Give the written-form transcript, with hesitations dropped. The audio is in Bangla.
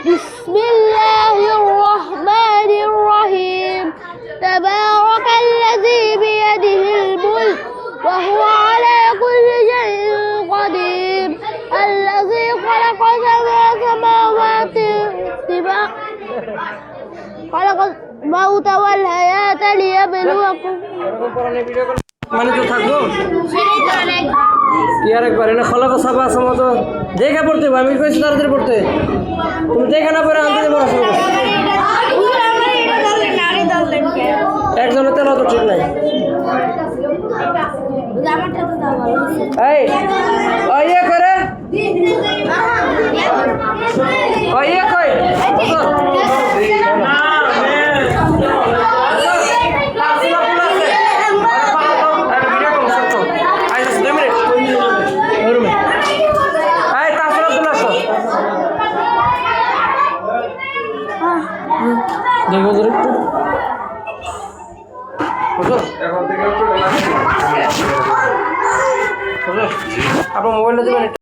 বিসমিল্লাহির রহমানির রহিম তাবারাকাল্লাযী বিয়াদিহিল মুলক ওয়া হুয়া আলা কুল্লি শাইইন কাদির আল্লাযী খালাকা সাবআ সামাওয়াতি খালাকাল মাউতা ওয়াল হায়াতা লিয়াবলুয়াকুম মানে তো থাকবো কি আরেকবার এটা খলাকা সাবা সমত দেখে পড়তে হবে। আমি কইছি তাড়াতাড়ি পড়তে, তুমি দেখে না পড়ে আনতে পড়াশোনা করো। একজনের তেল তো ঠিক নাই। এই ইয়ে করে ইয়ে কই দেখো আপনার মোবাইলটা দেবেন।